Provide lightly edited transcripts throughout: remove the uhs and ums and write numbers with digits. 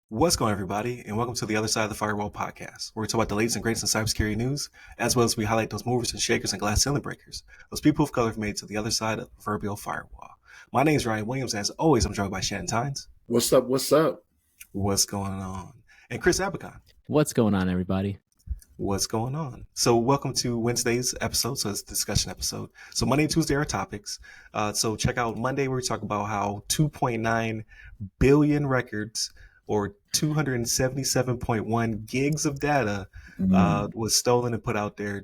What's going on, everybody, and welcome to the other side of the Firewall podcast, where we talk about the latest and greatest in cybersecurity news, as well as we highlight those movers and shakers and glass ceiling breakers, those people of color who've made it to the other side of the proverbial firewall. My name is Ryan Williams, and as always, I'm joined by Shannon Tynes. What's up? What's going on? And Chris Abacon. What's going on, everybody? What's going on? So welcome to Wednesday's episode. So it's a discussion episode. So Monday and Tuesday are topics. So check out Monday where we talk about how 2.9 billion records or 277.1 gigs of data was stolen and put out there.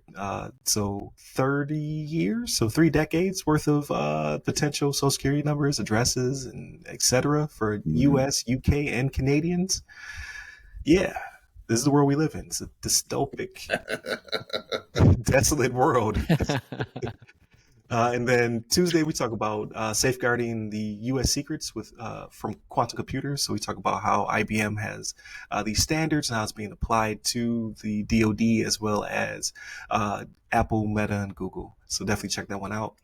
So 30 years, so 3 decades worth of potential Social Security numbers, addresses, and etc. for US, UK, and Canadians. Yeah. This is the world we live in. It's a dystopic, desolate world. And then Tuesday, we talk about safeguarding the U.S. secrets from quantum computers. So we talk about how IBM has these standards and how it's being applied to the DoD as well as Apple, Meta, and Google. So definitely check that one out.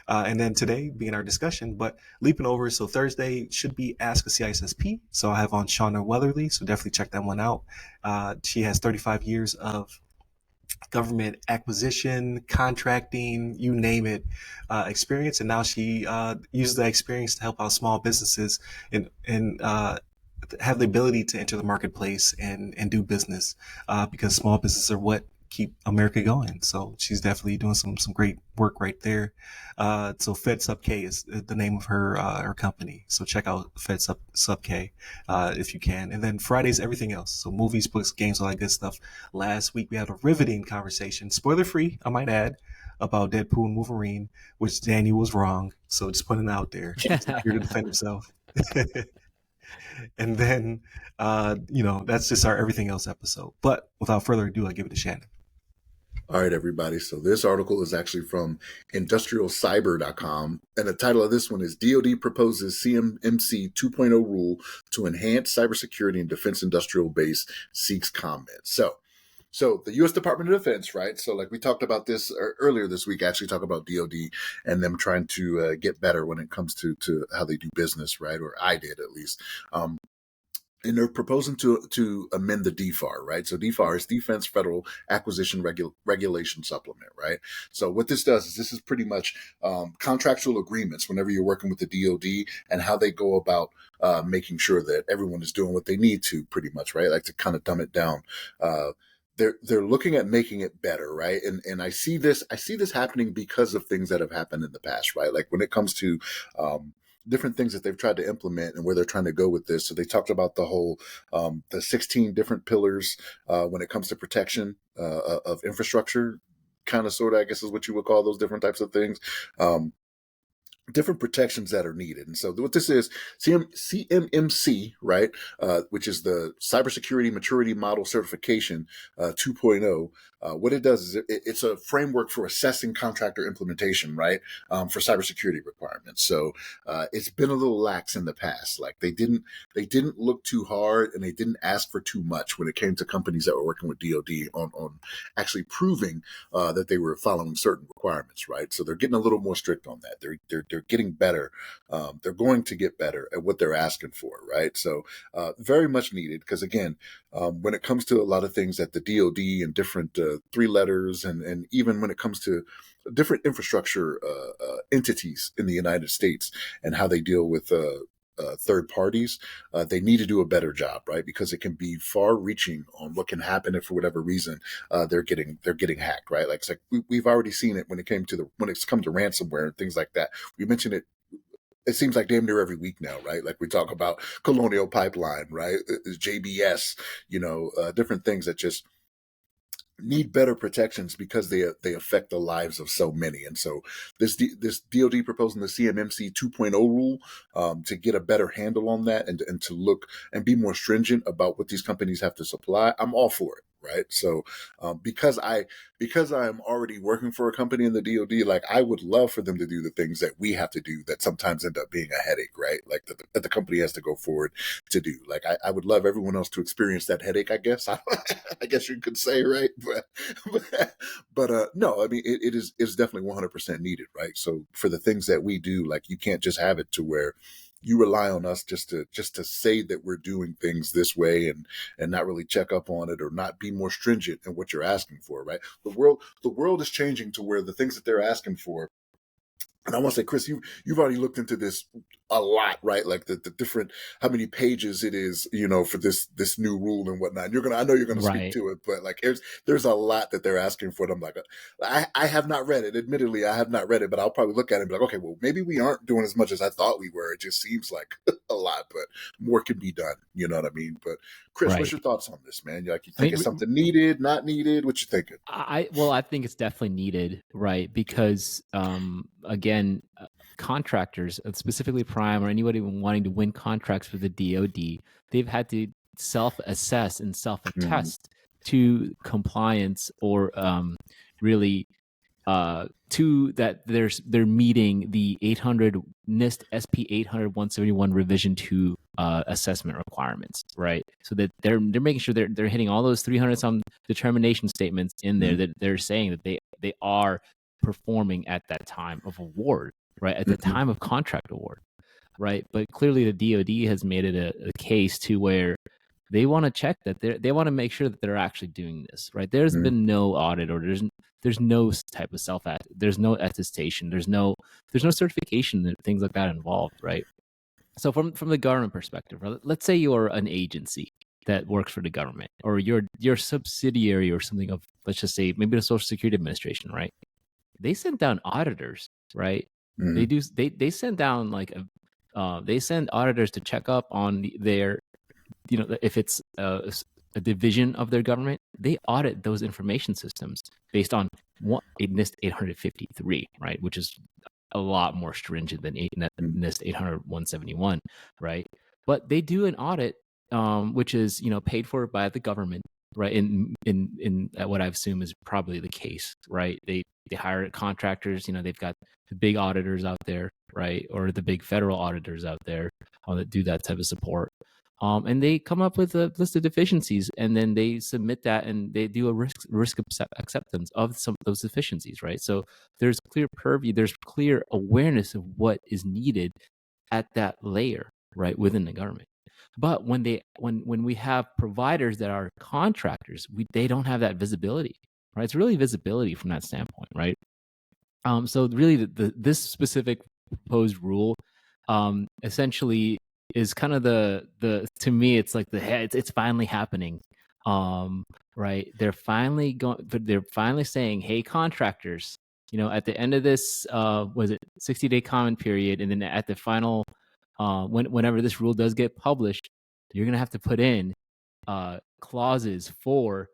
And then today being our discussion, but leaping over. So Thursday should be Ask a CISSP. So I have on Shauna Weatherly. So definitely check that one out. She has 35 years of government acquisition, contracting, you name it, experience. And now she uses that experience to help out small businesses and have the ability to enter the marketplace and do business because small businesses are what keep America going. So she's definitely doing some great work right there. So Fed Sub K is the name of her company. So check out Fed Sub K if you can. And then Friday's everything else. So movies, books, games, all that good stuff. Last week we had a riveting conversation, spoiler free, I might add, about Deadpool and Wolverine, which Daniel was wrong. So just putting it out there. He's not here to defend himself. And then, that's just our everything else episode. But without further ado, I give it to Shannon. All right, everybody. So this article is actually from industrialcyber.com. And the title of this one is DoD proposes CMMC 2.0 rule to enhance cybersecurity and defense industrial base seeks comment. So the U.S. Department of Defense, right? So like we talked about this earlier this week, actually talk about DoD and them trying to get better when it comes to how they do business, right? Or I did at least. And they're proposing to amend the DFAR, right? So DFARS, Defense Federal Acquisition Regulation Supplement, right? So what this does is this is pretty much contractual agreements whenever you're working with the DoD and how they go about making sure that everyone is doing what they need to, pretty much, right? Like to kind of dumb it down. They're looking at making it better, right? And I see this happening because of things that have happened in the past, right? Like when it comes to different things that they've tried to implement and where they're trying to go with this. So they talked about the whole, the 16 different pillars when it comes to protection of infrastructure, kind of, sort of, I guess is what you would call those different types of things. Different protections that are needed. And so what this is, CMMC, right, which is the Cybersecurity Maturity Model Certification 2.0. What it does is it's a framework for assessing contractor implementation, right, for cybersecurity requirements. So it's been a little lax in the past. Like they didn't look too hard and they didn't ask for too much when it came to companies that were working with DoD on actually proving that they were following certain requirements, right? So they're getting a little more strict on that. They're getting better. They're going to get better at what they're asking for, right? So very much needed because, again, when it comes to a lot of things at the DoD and different 3 letters and even when it comes to different infrastructure entities in the United States and how they deal with third parties, they need to do a better job, right? Because it can be far-reaching on what can happen if, for whatever reason, they're getting hacked, right? Like it's like we've already seen it when it's come to ransomware and things like that. We mentioned it. It seems like damn near every week now, right? Like we talk about Colonial Pipeline, right? JBS, different things that just need better protections because they affect the lives of so many. And so this DoD proposing the CMMC 2.0 rule to get a better handle on that and to look and be more stringent about what these companies have to supply. I'm all for it. right? So because I'm already working for a company in the DoD, like I would love for them to do the things that we have to do that sometimes end up being a headache, right? Like that the company has to go forward to do. Like I would love everyone else to experience that headache, I guess. I guess you could say, right? But no, I mean it's definitely 100% needed, right? So for the things that we do, like you can't just have it to where you rely on us just to say that we're doing things this way and not really check up on it or not be more stringent in what you're asking for, right? The world is changing to where the things that they're asking for, and I want to say, Chris, you've already looked into this a lot, right? Like the different, how many pages it is, for this new rule and whatnot. And I know you're gonna speak Right. to it, but like there's a lot that they're asking for. And I'm like, I have not read it. Admittedly, I have not read it, but I'll probably look at it and be like, okay, well, maybe we aren't doing as much as I thought we were. It just seems like a lot, but more can be done. You know what I mean? But Chris, what's Right. your thoughts on this, man? You I think mean, it's something needed, not needed? What you thinking? I think it's definitely needed, right? Because again, contractors, specifically Prime or anybody wanting to win contracts with the DoD, they've had to self-assess and self-attest to compliance or really to that they're meeting the 800 NIST SP 800 171 revision 2 assessment requirements, right? So that they're making sure they're hitting all those 300 some determination statements in there that they're saying that they are performing at that time of award, right? At the time of contract award, right? But clearly the DoD has made it a case to where they want to check that they want to make sure that they're actually doing this, right? There's been no audit or there's no type of there's no attestation, there's no certification and things like that involved, right? So from the government perspective, right, let's say you're an agency that works for the government, or your subsidiary or something of, let's just say maybe the Social Security Administration, right? They send down auditors, right? They send down they send auditors to check up on their, if it's a division of their government, they audit those information systems based on NIST 853, right? Which is a lot more stringent than NIST 800 171, right? But they do an audit, which is paid for by the government, right? In what I assume is probably the case, right? They hire contractors. They've got the big auditors out there, right, or the big federal auditors out there that do that type of support. And they come up with a list of deficiencies, and then they submit that, and they do a risk acceptance of some of those deficiencies, right? So there's clear purview, there's clear awareness of what is needed at that layer, right, within the government. But when we have providers that are contractors, they don't have that visibility, right? It's really visibility from that standpoint, right? So really, this specific proposed rule, essentially is kind of the to me, it's like it's finally happening, right? They're finally saying, hey, contractors, at the end of this, was it 60-day comment period, and then at the final, whenever this rule does get published, you're gonna have to put in clauses for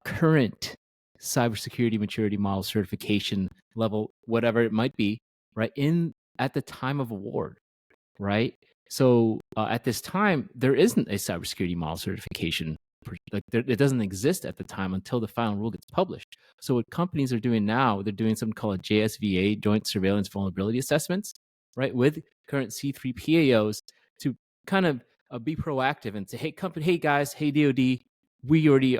current cybersecurity maturity model certification level, whatever it might be, right? At the time of award, right? So at this time, there isn't a cybersecurity model certification. It doesn't exist at the time until the final rule gets published. So what companies are doing now, they're doing something called a JSVA, Joint Surveillance Vulnerability Assessments, right, with current C3 PAOs to kind of be proactive and say, hey guys, hey DoD, we already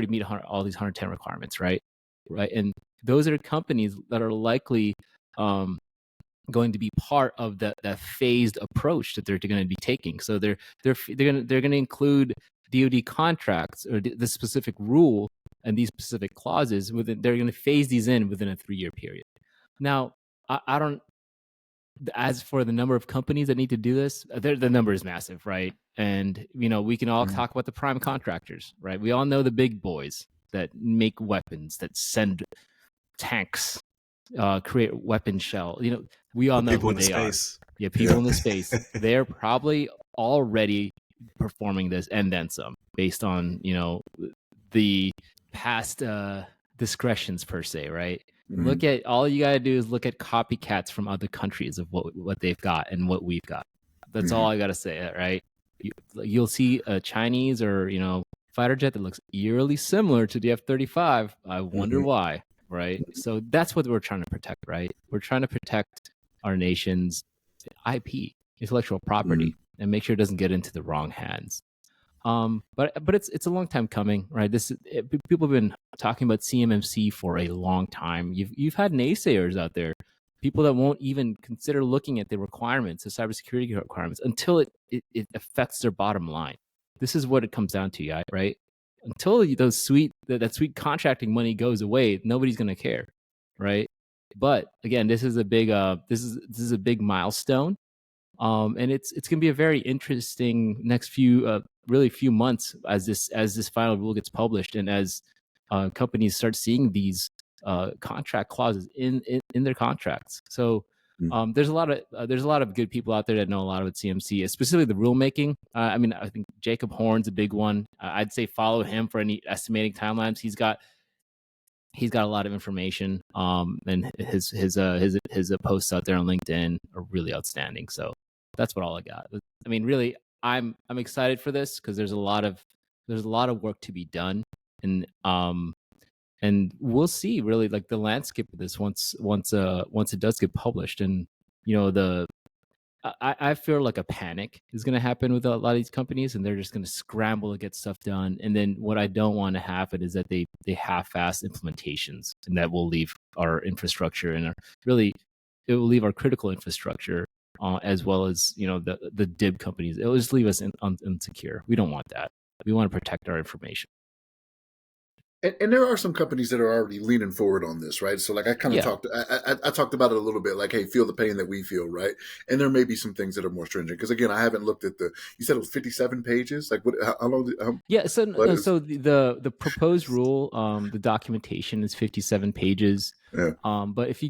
meet all these 110 requirements, right? And those are companies that are likely going to be part of that phased approach that they're going to be taking. So they're going to include DoD contracts or the specific rule and these specific clauses within. They're going to phase these in within a 3-year period. Now, I don't. As for the number of companies that need to do this, the number is massive, right? And we can all talk about the prime contractors, right? We all know the big boys that make weapons, that send tanks, create weapon shell. We all know people who in the they are. space. Yeah, people in the space. They're probably already performing this and then some, based on the past discretions per se, right? Look at, all you gotta do is look at copycats from other countries of what they've got and what we've got. That's all I gotta say, right? You'll see a Chinese or fighter jet that looks eerily similar to the F-35. I wonder Mhm. why, right? So that's what we're trying to protect, right? We're trying to protect our nation's IP, intellectual property, and make sure it doesn't get into the wrong hands. But it's a long time coming, right? People have been talking about CMMC for a long time. You've had naysayers out there, people that won't even consider looking at the requirements, the cybersecurity requirements, until it affects their bottom line. This is what it comes down to, right? Until that sweet contracting money goes away, nobody's gonna care, right? But again, this is a big milestone, and it's going to be a very interesting next few months as this final rule gets published, and as companies start seeing these contract clauses in their contracts. So there's a lot of good people out there that know a lot about CMC, specifically the rulemaking. I mean, I think Jacob Horn's a big one. I'd say follow him for any estimating timelines. He's got a lot of information, and his posts out there on LinkedIn are really outstanding. So that's all I got. I mean, really, I'm excited for this because there's a lot of work to be done, and we'll see really like the landscape of this once it does get published. And I feel like a panic is going to happen with a lot of these companies, and they're just going to scramble to get stuff done. And then what I don't want to happen is that they half-ass implementations, and that will leave our infrastructure and it will leave our critical infrastructure, as well as the DIB companies. It will just leave us insecure. We don't want that. We want to protect our information. And there are some companies that are already leaning forward on this, right? So like I kind of I talked about it a little bit, like, hey, feel the pain that we feel, right? And there may be some things that are more stringent. Because again, I haven't looked at you said it was 57 pages? Like how long? So the proposed rule, the documentation is 57 pages. Yeah. But if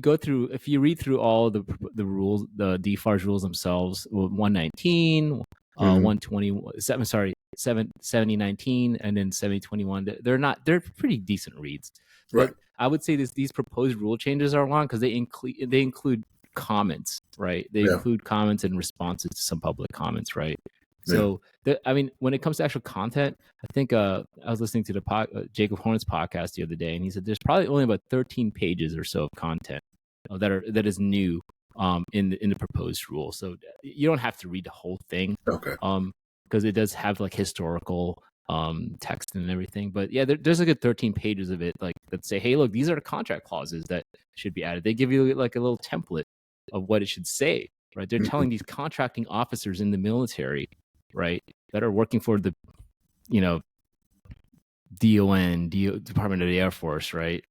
you read through all the rules, the DFARS rules themselves, 119, 127, sorry, 7019, and then 7021, they're pretty decent reads. Right. But I would say these proposed rule changes are long because they include comments, right? They include comments and responses to some public comments, right? So I mean, when it comes to actual content, I think I was listening to the Jacob Horn's podcast the other day, and he said there's probably only about 13 pages or so of content that is new in the proposed rule. So you don't have to read the whole thing, okay, because it does have like historical text and everything. But yeah, there's a good 13 pages of it, like that say, hey, look, these are the contract clauses that should be added. They give you like a little template of what it should say, right? They're telling these contracting officers in the military, right, that are working for the Department of the Air Force, right?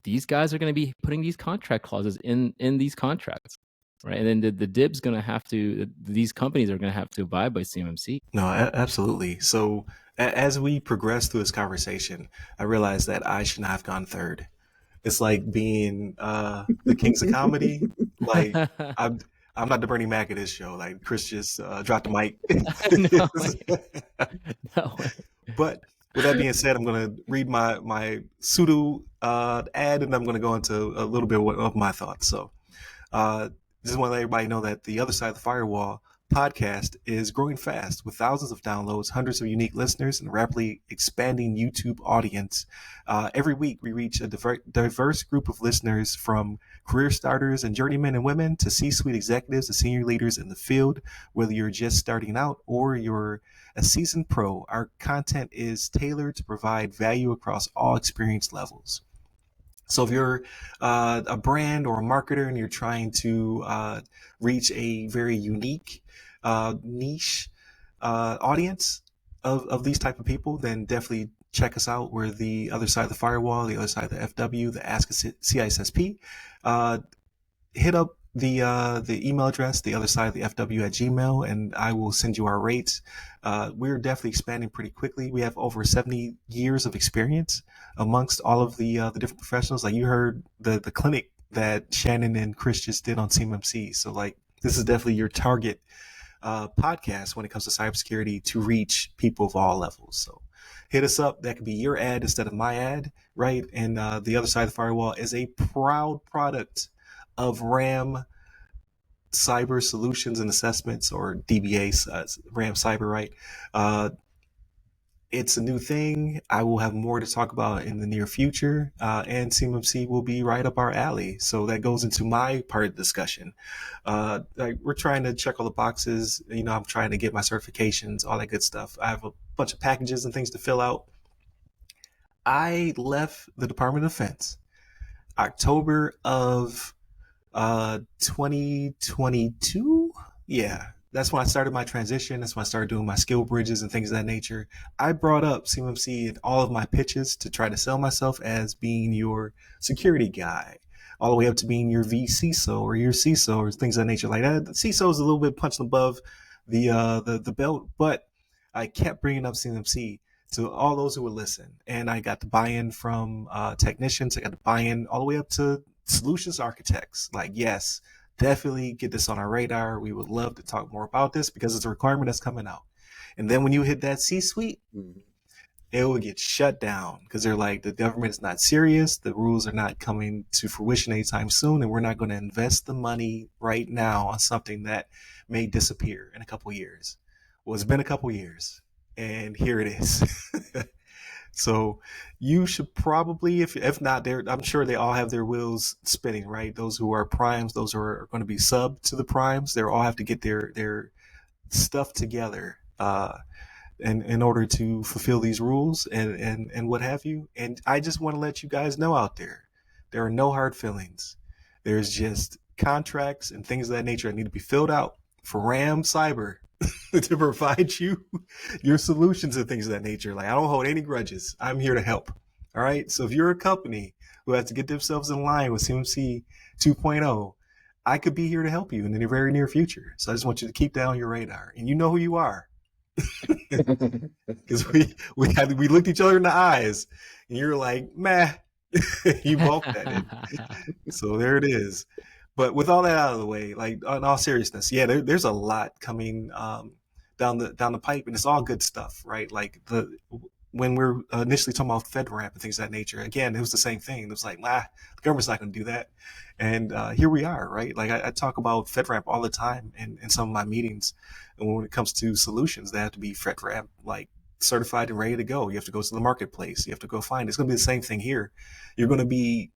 These guys are going to be putting these contract clauses in these contracts, right? And then the DIB's going to have to, these companies are going to have to abide by CMMC. No, absolutely. So as we progress through this conversation, I realized that I should not have gone third. It's like being the kings of comedy. Like I'm not the Bernie Mac of this show. Like Chris just dropped the mic. No. But with that being said, I'm going to read my pseudo ad, and I'm going to go into a little bit of my thoughts. So just want to let everybody know that the Other Side of the Firewall podcast is growing fast with thousands of downloads, hundreds of unique listeners, and a rapidly expanding YouTube audience. Every week, we reach a diverse group of listeners, from career starters and journeymen and women to C-suite executives and senior leaders in the field. Whether you're just starting out or you're a seasoned pro, our content is tailored to provide value across all experience levels. So if you're a brand or a marketer and you're trying to reach a very unique niche audience of these type of people, then definitely check us out. We're the Other Side of the Firewall, the Other Side of the FW, the Ask a CISSP. Hit up the email address, the other side of the FW at Gmail, and I will send you our rates. We're definitely expanding pretty quickly. We have over 70 years of experience amongst all of the different professionals. Like you heard the clinic that Shannon and Chris just did on CMMC. So like this is definitely your target podcast when it comes to cybersecurity to reach people of all levels. So hit us up. That could be your ad instead of my ad, right? And the Other Side of the Firewall is a proud product of RAM Cyber Solutions and Assessments, or DBA, RAM Cyber, right? It's a new thing. I will have more to talk about in the near future, and CMMC will be right up our alley. So that goes into my part of the discussion. Like we're trying to check all the boxes. You know, I'm trying to get my certifications, all that good stuff. I have a bunch of packages and things to fill out. I left the Department of Defense October of 2022. Yeah, that's when I started my transition. That's when I started doing my skill bridges and things of that nature. I brought up CMMC in all of my pitches to try to sell myself as being your security guy, all the way up to being your VCISO or your CISO or things of that nature like that. The CISO is a little bit punched above the belt, but I kept bringing up CMMC to all those who would listen, and I got the buy-in from technicians. I got the buy-in all the way up to solutions architects. Like, yes, definitely get this on our radar. We would love to talk more about this because it's a requirement that's coming out. And then when you hit that C-suite, it will get shut down because they're like, the government is not serious. The rules are not coming to fruition anytime soon. And we're not going to invest the money right now on something that may disappear in a couple of years. Well, it's been a couple of years and here it is. So you should probably, if not, I'm sure they all have their wheels spinning, right? Those who are primes, those who are going to be sub to the primes, they all have to get their stuff together in order to fulfill these rules and what have you. And I just want to let you guys know out there are no hard feelings. There's just contracts and things of that nature that need to be filled out for Ram Cyber to provide you your solutions and things of that nature. Like, I don't hold any grudges. I'm here to help. All right. So if you're a company who has to get themselves in line with CMC 2.0, I could be here to help you in the very near future. So I just want you to keep that on your radar, and you know who you are. Because we looked each other in the eyes, and you're like, meh, you balked at it. So there it is. But with all that out of the way, like, in all seriousness, yeah, there's a lot coming down the pipe, and it's all good stuff, right? Like when we're initially talking about FedRAMP and things of that nature, again, it was the same thing. It was like, the government's not going to do that, and here we are, right? Like I talk about FedRAMP all the time in some of my meetings, and when it comes to solutions, they have to be FedRAMP like certified and ready to go. You have to go to the marketplace. You have to go find it. It's going to be the same thing here. You're going to be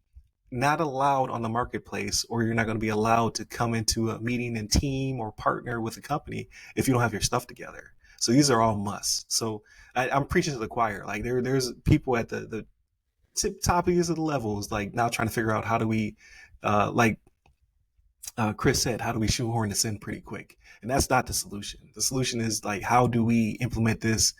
not allowed on the marketplace, or you're not going to be allowed to come into a meeting and team or partner with a company if you don't have your stuff together. So these are all musts. So I'm preaching to the choir. Like there's people at the top of the levels, like now trying to figure out how do we, like Chris said, how do we shoehorn this in pretty quick? And that's not the solution. The solution is like, how do we implement this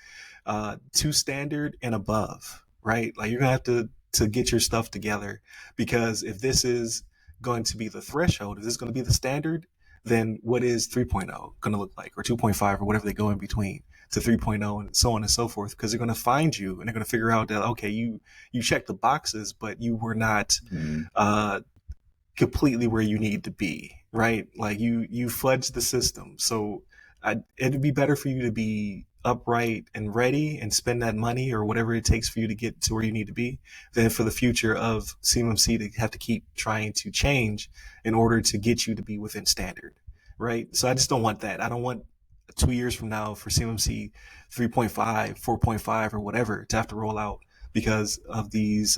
to standard and above, right? Like you're gonna have to get your stuff together, because if this is going to be the threshold, if this is going to be the standard, then what is 3.0 going to look like, or 2.5, or whatever they go in between to 3.0, and so on and so forth? Because they're going to find you and they're going to figure out that, okay, you checked the boxes, but you were not completely where you need to be, right? Like you fudged the system. So it'd be better for you to be upright and ready and spend that money or whatever it takes for you to get to where you need to be, than for the future of CMMC to have to keep trying to change in order to get you to be within standard, right? So I just don't want that. I don't want 2 years from now for CMMC 3.5, 4.5, or whatever to have to roll out because of these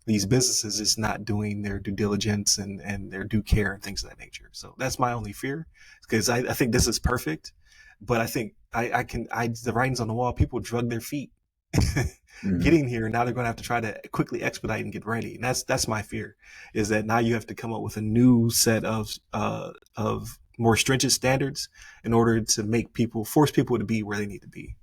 businesses is not doing their due diligence and their due care and things of that nature. So that's my only fear, because I think this is perfect, but I think the writing's on the wall. People drug their feet getting here, and now they're going to have to try to quickly expedite and get ready. And that's my fear, is that now you have to come up with a new set of more stringent standards in order to force people to be where they need to be.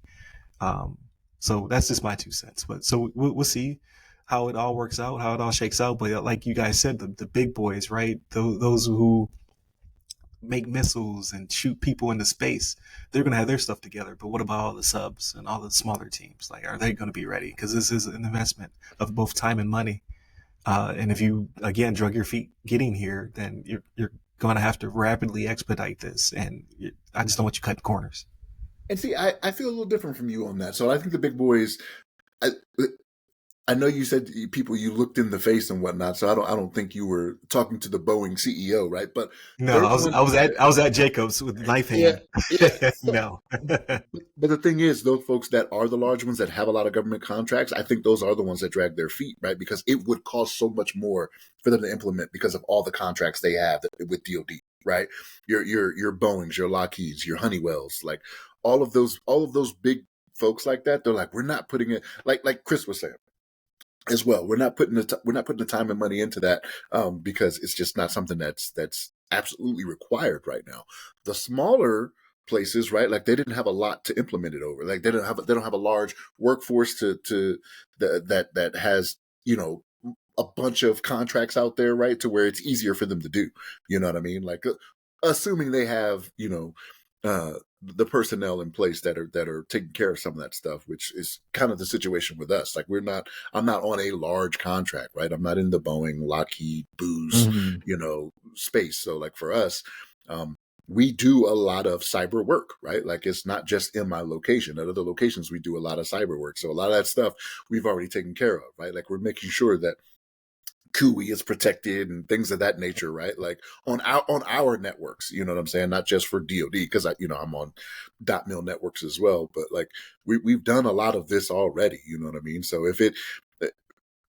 So that's just my 2 cents. But so we'll see how it all works out, how it all shakes out. But like you guys said, the big boys, right? Those who make missiles and shoot people into space, they're going to have their stuff together. But what about all the subs and all the smaller teams? Like, are they going to be ready? Because this is an investment of both time and money. And if you, again, drug your feet getting here, then you're going to have to rapidly expedite this. And I just don't want you cutting corners. And see, I feel a little different from you on that. So I think the big boys, I know you said people you looked in the face and whatnot, so I don't think you were talking to the Boeing CEO, right? But No, they're I was doing, I was at I was at Jacobs with knife yeah, hand. yeah. No. But the thing is, those folks that are the large ones that have a lot of government contracts, I think those are the ones that drag their feet, right? Because it would cost so much more for them to implement because of all the contracts they have with DoD, right? Your Boeings, your Lockheeds, your Honeywells, like all of those big folks like that. They're like, we're not putting it like Chris was saying as well. We're not putting the time and money into that because it's just not something that's absolutely required right now. The smaller places, right? Like they didn't have a lot to implement it over. Like they don't have a large workforce to that has, you know, a bunch of contracts out there, right? To where it's easier for them to do. You know what I mean? Like assuming they have, you know, the personnel in place that are taking care of some of that stuff, which is kind of the situation with us. Like I'm not on a large contract, right? I'm not in the Boeing, Lockheed, Booz, Mm-hmm. you know, space. So like for us, um, we do a lot of cyber work, right? Like it's not just in my location. At other locations, we do a lot of cyber work. So a lot of that stuff we've already taken care of, right? Like we're making sure that CUI is protected and things of that nature, right? Like on our networks, you know what I'm saying? Not just for DoD, because I'm on .mil networks as well. But like we've done a lot of this already, you know what I mean? So if it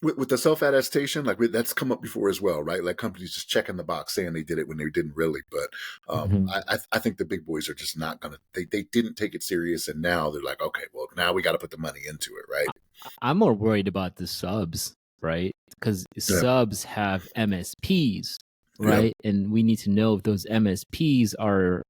with the self attestation, like that's come up before as well, right? Like companies just checking the box saying they did it when they didn't really. But Mm-hmm. I think the big boys are just not gonna. They didn't take it serious, and now they're like, okay, well now we got to put the money into it, right? I'm more worried about the subs, right? Because Yeah. subs have MSPs, Yep. right? And we need to know if those MSPs are,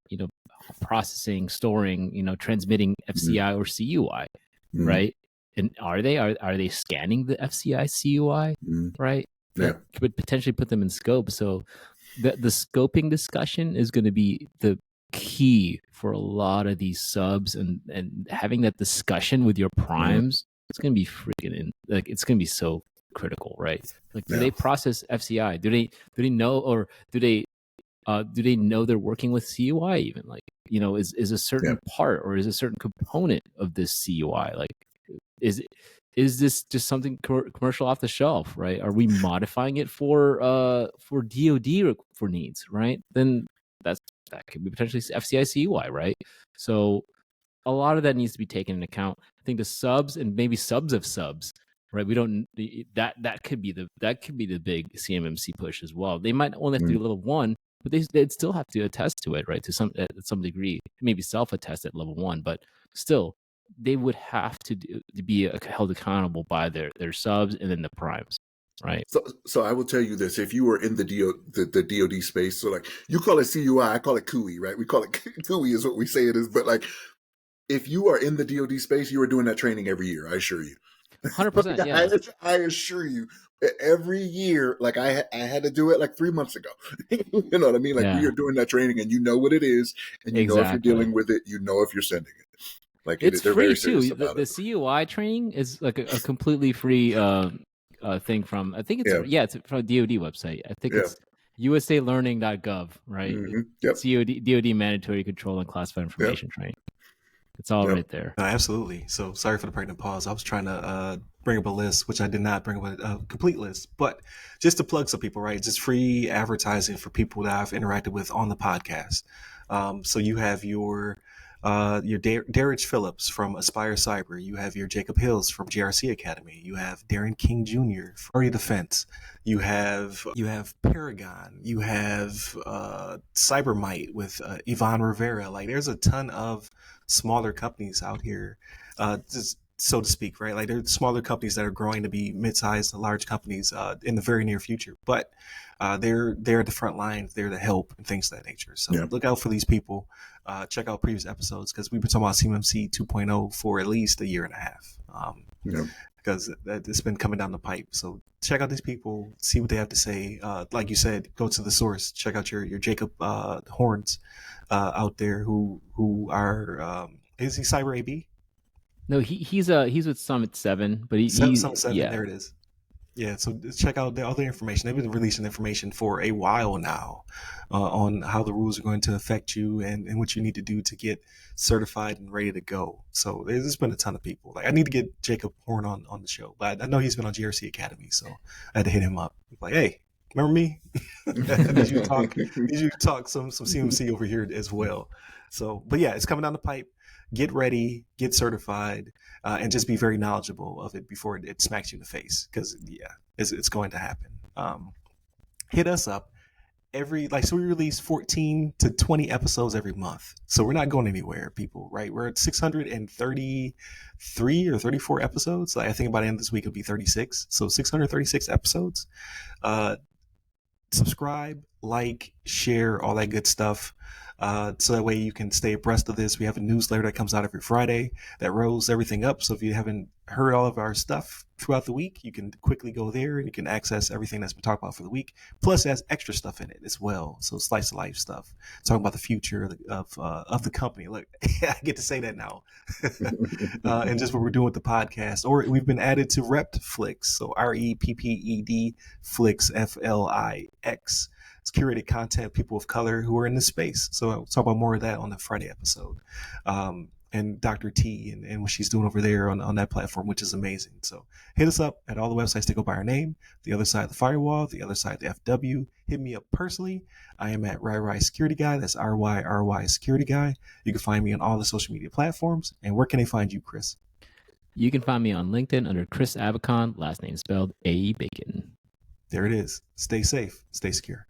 processing, storing, transmitting FCI or CUI, Mm-hmm. right? And are they scanning the FCI CUI, Mm-hmm. right? Yeah. That could potentially put them in scope. So the scoping discussion is going to be the key for a lot of these subs, and having that discussion with your Mm-hmm. primes, it's going to be freaking like it's going to be so critical, right? Like, do Yeah. they process FCI? Do they know, or do they know they're working with CUI even? Like, is a Yeah. certain part or is a certain component of this CUI, like, is this just something commercial off the shelf, right? Are we modifying it for DoD for needs, right? Then that could be potentially FCI CUI, right? So a lot of that needs to be taken into account. I think the subs and maybe subs of subs, right? We don't that could be the big CMMC push as well. They might only have to do level 1, but they'd still have to attest to it, right? To some degree, maybe self attest at level 1, but still they would have to be held accountable by their subs and then the primes, right? So I will tell you this: if you were in the the DoD space, so like you call it CUI, I call it CUI, right? We call it CUI is what we say it is, but like if you are in the DoD space, you are doing that training every year. I assure you. 100%, yeah. I assure you, every year, like I had to do it like 3 months ago. You know what I mean? Like we Yeah, are doing that training, and you know what it is, and you know if you're exactly. dealing with it, you know if you're sending it. Like It's they're very free serious too. about it. The CUI training is like a completely free thing from, I think it's Yeah, it's from a DoD website. I think yeah, it's usalearning.gov, right? yep, DoD mandatory control and classified yep, information training. It's all yep. right there. No, absolutely. So sorry for the pregnant pause. I was trying to bring up a list, which I did not bring up a complete list, but just to plug some people, right? Just free advertising for people that I've interacted with on the podcast. So you have your Darich Phillips from Aspire Cyber. You have your Jacob Hills from JRC Academy. You have Darren King Jr. from Area Defense. You have Paragon. You have Cybermite with Yvonne Rivera. Like, there's a ton of smaller companies out here, just so to speak, right? Like, there's smaller companies that are growing to be mid-sized to large companies in the very near future. But they're at the front lines. They're the help and things of that nature. So Yeah. look out for these people. Check out previous episodes because we've been talking about CMMC 2.0 for at least a year and a half. Yeah. Because it's been coming down the pipe. So check out these people, see what they have to say. Like you said, go to the source. Check out your Jacob Horns out there who are is he Cyber AB? No, he's with Summit 7, but Summit 7. yeah. There it is. Yeah, so check out the other information. They've been releasing information for a while now on how the rules are going to affect you and what you need to do to get certified and ready to go. So there's been a ton of people. Like I need to get Jacob Horn on the show, but I know he's been on GRC Academy, so I had to hit him up. Like, hey, remember me? I need you to talk. Need you to talk some CMMC over here as well. So, but yeah, it's coming down the pipe. Get ready, get certified, and just be very knowledgeable of it before it smacks you in the face. Because yeah, it's going to happen. Hit us up so we release 14 to 20 episodes every month. So we're not going anywhere, people. Right? We're at 633 or 34 episodes. Like I think by the end of this week it'll be 36. So 636 episodes. Subscribe, like, share, all that good stuff. So that way you can stay abreast of this. We have a newsletter that comes out every Friday that rolls everything up. So if you haven't heard all of our stuff throughout the week, you can quickly go there and you can access everything that's been talked about for the week. Plus, it has extra stuff in it as well. So slice of life stuff, talking about the future of the company. Look, I get to say that now, and just what we're doing with the podcast. Or we've been added to Repflix, so REPPED Flix FLIX. It's curated content, people of color who are in the space. So I'll talk about more of that on the Friday episode. And Dr. T and what she's doing over there on that platform, which is amazing. So hit us up at all the websites that go by our name, the other side of the firewall, the other side of the FW. Hit me up personally. I am at RyRy Security Guy. That's RYRY Security Guy. You can find me on all the social media platforms. And where can they find you, Chris? You can find me on LinkedIn under Chris Abacon, last name spelled A. Bacon. There it is. Stay safe. Stay secure.